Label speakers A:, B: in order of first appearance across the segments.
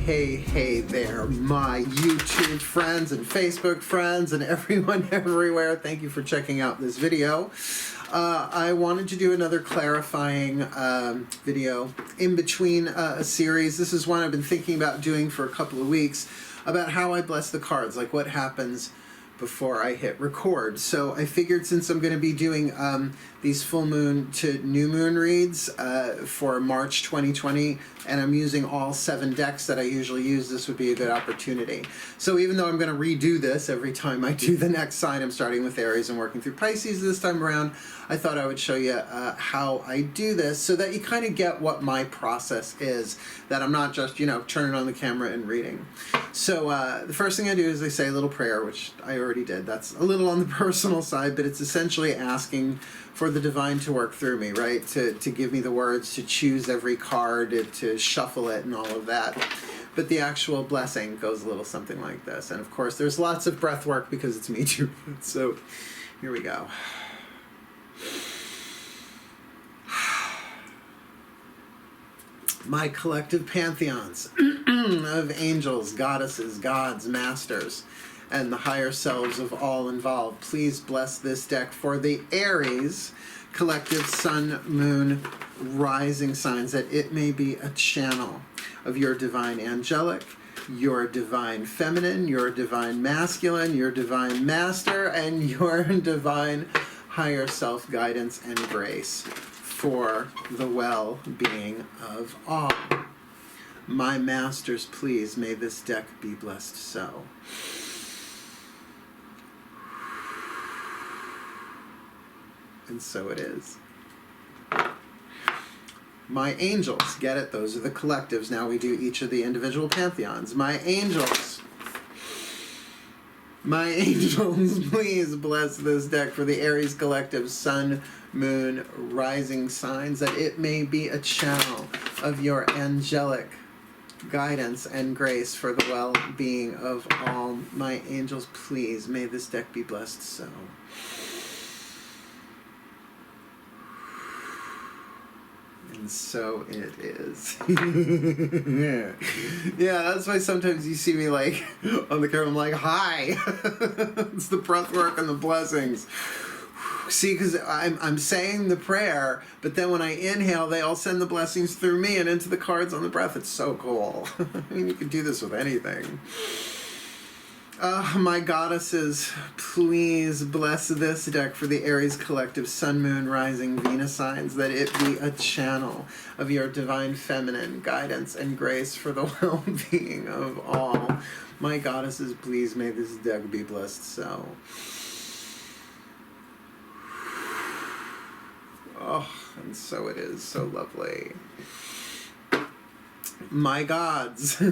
A: Hey there, my YouTube friends and Facebook friends and everyone everywhere. Thank you for checking out this video. I wanted to do another clarifying video in between a series. This is one I've been thinking about doing for a couple of weeks about how I bless the cards, like what happens before I hit record. So I figured since I'm going to be doing these full moon to new moon reads for March 2020, and I'm using all 7 decks that I usually use, this would be a good opportunity. So even though I'm going to redo this every time I do the next sign, I'm starting with Aries and working through Pisces this time around, I thought I would show you how I do this so that you kind of get what my process is, that I'm not just, you know, turning on the camera and reading. So the first thing I do is I say a little prayer, which I already did. That's a little on the personal side, but it's essentially asking for the divine to work through me, right? To give me the words, to choose every card, to shuffle it and all of that. But the actual blessing goes a little something like this. And of course, there's lots of breath work because it's me too. So here we go. My collective pantheons of angels, goddesses, gods, masters, and the higher selves of all involved, please bless this deck for the Aries collective sun, moon, rising signs, that it may be a channel of your divine angelic, your divine feminine, your divine masculine, your divine master, and your divine higher self guidance and grace for the well-being of all. My masters, please, may this deck be blessed so. And so it is. My angels, get it? Those are the collectives. Now we do each of the individual pantheons. My angels, please bless this deck for the Aries collective sun, moon, rising signs, that it may be a channel of your angelic guidance and grace for the well-being of all. My angels, please, may this deck be blessed so. And so it is. Yeah, that's why sometimes you see me like on the camera, I'm like, hi. It's the breath work and the blessings. See, because I'm saying the prayer, but then when I inhale, they all send the blessings through me and into the cards on the breath. It's so cool. I mean, you can do this with anything. My goddesses, please bless this deck for the Aries collective sun, moon, rising, Venus signs, that it be a channel of your divine feminine guidance and grace for the well-being of all. My goddesses, please may this deck be blessed so. Oh, and so it is, so lovely. My gods,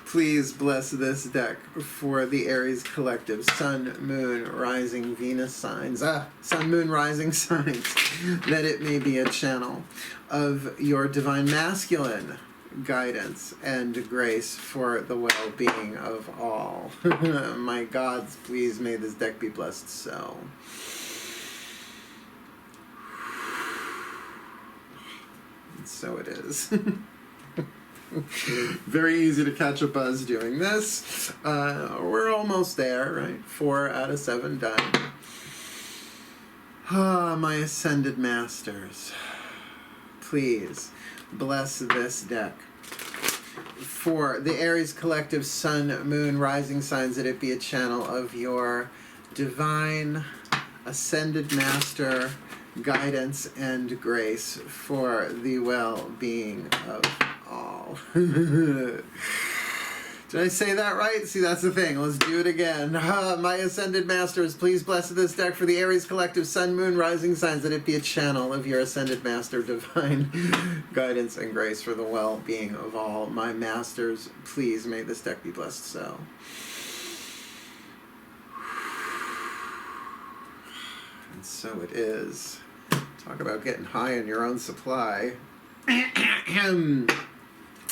A: please bless this deck for the Aries collective sun, moon, rising, Venus signs, sun, moon, rising signs, that it may be a channel of your divine masculine guidance and grace for the well-being of all. My gods, please may this deck be blessed so. And so it is. Very easy to catch a buzz doing this. We're almost there, right? 4 out of 7 done. My ascended masters, please bless this deck for the Aries collective sun, moon, rising signs, that it be a channel of your divine ascended master guidance and grace for the well-being of all. Did I say that right? See, that's the thing. Let's do it again. My ascended masters, please bless this deck for the Aries collective sun, moon, rising signs, that it be a channel of your ascended master divine guidance and grace for the well-being of all. My masters, please may this deck be blessed so. And so it is. Talk about getting high on your own supply.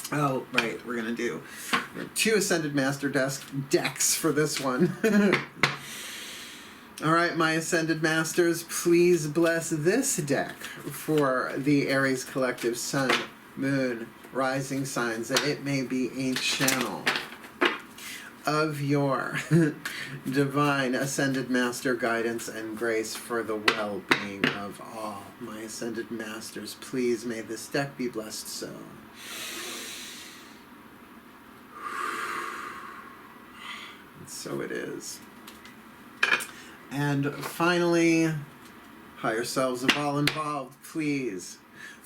A: Oh, right, we're going to do 2 Ascended Master decks for this one. All right, my Ascended Masters, please bless this deck for the Aries collective sun, moon, rising signs, that it may be a channel of your divine ascended master guidance and grace for the well-being of all. My ascended masters, please may this deck be blessed so. And so it is. And finally, higher selves of all involved, please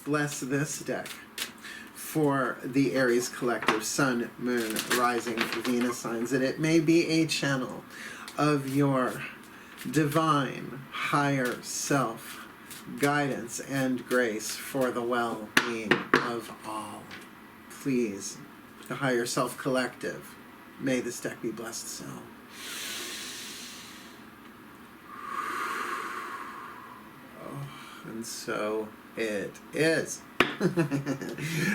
A: bless this deck for the Aries collective Sun, Moon, Rising, Venus signs, that it may be a channel of your divine higher self guidance and grace for the well-being of all. Please, the higher self collective, may this deck be blessed so. And so it is.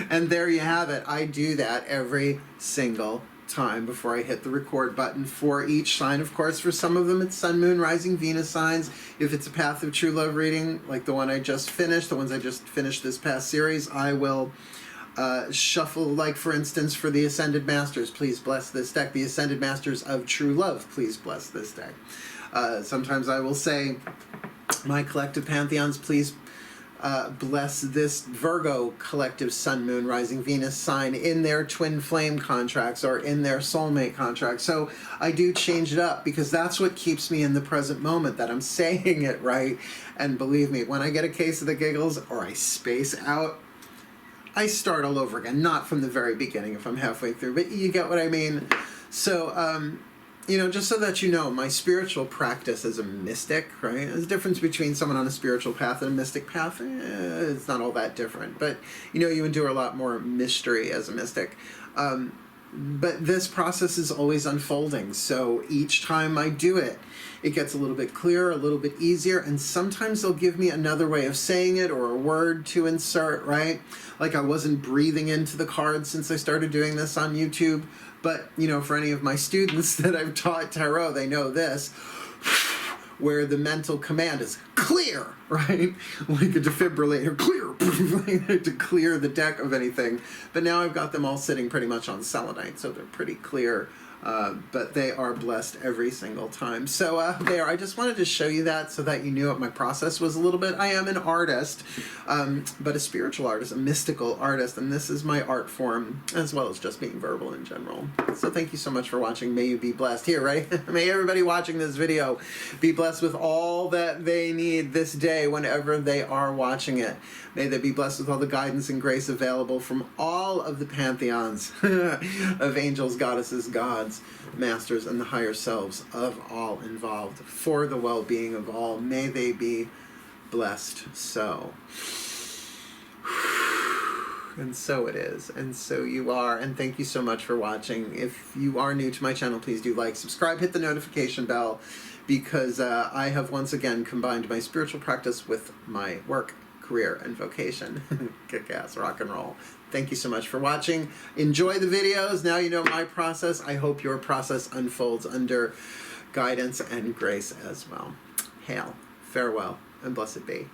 A: And there you have it. I do that every single time before I hit the record button for each sign. Of course, for some of them it's Sun, Moon, Rising, Venus signs. If it's a Path of True Love reading, like the one I just finished, the ones I just finished this past series, I will shuffle, like for instance, for the Ascended Masters, please bless this deck. The Ascended Masters of True Love, please bless this deck. Sometimes I will say, my collective pantheons, please bless this Virgo collective Sun, Moon, Rising, Venus sign in their twin flame contracts or in their soulmate contracts. So I do change it up because that's what keeps me in the present moment, that I'm saying it right. And believe me, when I get a case of the giggles or I space out, I start all over again. Not from the very beginning if I'm halfway through, but you get what I mean. So, you know, just so that you know, my spiritual practice as a mystic, right? There's a difference between someone on a spiritual path and a mystic path. It's not all that different. But, you know, you endure a lot more mystery as a mystic. But this process is always unfolding. So each time I do it, it gets a little bit clearer, a little bit easier. And sometimes they'll give me another way of saying it or a word to insert, right? Like I wasn't breathing into the cards since I started doing this on YouTube. But, you know, for any of my students that I've taught tarot, they know this, where the mental command is clear, right? Like a defibrillator, clear, to clear the deck of anything. But now I've got them all sitting pretty much on selenite, so they're pretty clear. But they are blessed every single time. So there, I just wanted to show you that so that you knew what my process was a little bit. I am an artist, but a spiritual artist, a mystical artist, and this is my art form, as well as just being verbal in general. So thank you so much for watching. May you be blessed. Here, right? May everybody watching this video be blessed with all that they need this day whenever they are watching it. May they be blessed with all the guidance and grace available from all of the pantheons of angels, goddesses, gods, masters, and the higher selves of all involved for the well-being of all. May they be blessed so. And so it is, and so you are, and thank you so much for watching. If you are new to my channel, please do like, subscribe, hit the notification bell, because I have once again combined my spiritual practice with my work, career, and vocation. Kick-ass rock and roll. Thank you so much for watching. Enjoy the videos. Now you know my process. I hope your process unfolds under guidance and grace as well. Hail, farewell, and blessed be.